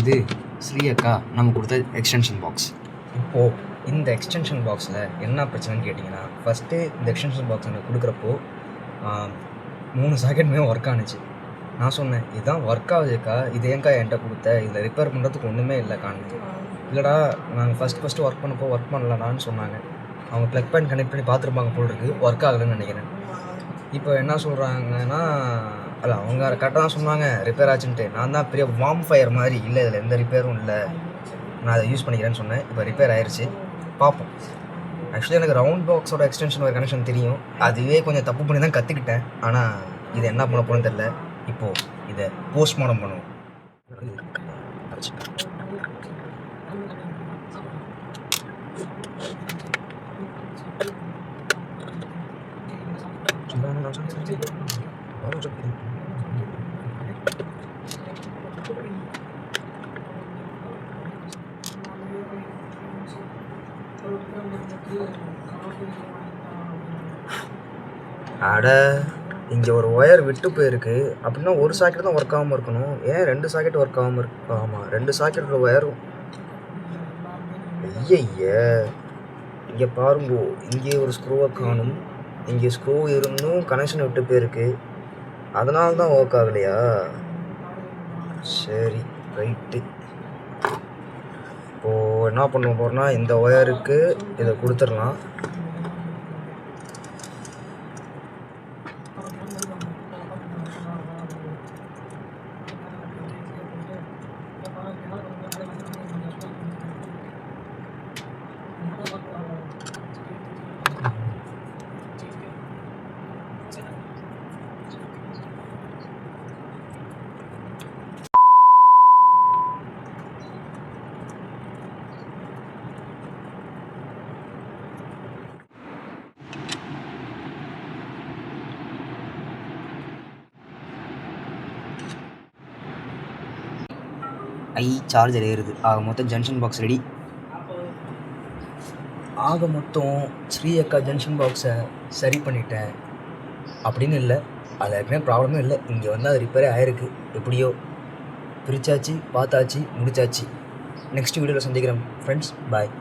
இது ஸ்ரீ அக்கா நம்ம கொடுத்த எக்ஸ்டென்ஷன் பாக்ஸ். இப்போது இந்த எக்ஸ்டென்ஷன் பாக்ஸில் என்ன பிரச்சனைன்னு கேட்டிங்கன்னா, ஃபஸ்ட்டு இந்த எக்ஸ்டென்ஷன் பாக்ஸ் எனக்கு கொடுக்குறப்போ 3 சாக்கெட்டுமே ஒர்க் ஆணுச்சு. நான் சொன்னேன், இதுதான் ஒர்க் ஆகுதுக்கா, இது ஏன்க்கா என்கிட்ட கொடுத்த, இதில் ரிப்பேர் பண்ணுறதுக்கு ஒன்றுமே இல்லைக்கான்னு. இல்லைடா, நாங்கள் ஃபஸ்ட்டு ஒர்க் பண்ணப்போ ஒர்க் பண்ணலடான்னு சொன்னாங்க. அவங்க ப்ளக் பாயிண்ட் கனெக்ட் பண்ணி பார்த்துருப்பாங்க போல் இருக்குது, ஒர்க் ஆகலைன்னு நினைக்கிறேன். இப்போ என்ன சொல்கிறாங்கன்னா, அது அவங்க கரெக்டாக தான் சொன்னாங்க ரிப்பேர் ஆச்சுன்ட்டு. நான் தான் பெரிய வார்ம் ஃபயர் மாதிரி, இல்லை இதில் எந்த ரிப்பேரும் இல்லை, நான் அதை யூஸ் பண்ணிக்கிறேன்னு சொன்னேன். இப்போ ரிப்பேர் ஆயிடுச்சு, பார்ப்போம். ஆக்சுவலி எனக்கு ரவுண்ட் பாக்ஸோட எக்ஸ்டென்ஷன் ஒரு கனெக்ஷன் தெரியும், அதுவே கொஞ்சம் தப்பு பண்ணி தான் கற்றுக்கிட்டேன். ஆனால் இதை என்ன பண்ண போகணும்னு தெரில. இப்போது இதை போஸ்ட்மார்ட்டம் பண்ணுவோம். அட, இங்கே ஒரு ஒயர் விட்டு போயிருக்கு. அப்படின்னா ஒரு சாக்கெட் தான் ஒர்க் ஆகாமல் இருக்கணும். ஏன் 2 சாக்கெட் ஒர்க் ஆகாமல் இருக்கு? ஆமாம், 2 சாக்கெட்டோட ஒயரும். ஐயய்ய, இங்கே பாருங்கோ, இங்கே ஒரு ஸ்க்ரூவை காணும், இங்கே ஸ்க்ரூ இருந்தும் கனெக்ஷன் விட்டு போயிருக்கு. அதனால தான் ஒர்க் ஆகலையா? சரி, ரைட்டு. இப்போது என்ன பண்ண போகிறோன்னா, இந்த ஒயருக்கு இதை கொடுத்துடலாம். சார்ஜர் ஏறுது. ஆக மொத்தம் ஜங்ஷன் பாக்ஸ் ரெடி. ஆக மொத்தம் ஸ்ரீ அக்கா ஜங்ஷன் பாக்ஸை சரி பண்ணிட்டேன் அப்படின்னு இல்லை, அதில் ஏற்கனவே ப்ராப்ளமே இல்லை. இங்கே வந்து அது ரிப்பேரே ஆகிருக்கு. எப்படியோ பிரித்தாச்சு, பார்த்தாச்சு, முடிச்சாச்சு. நெக்ஸ்ட் வீடியோவில் சந்திக்கிறேன் ஃப்ரெண்ட்ஸ். பாய்.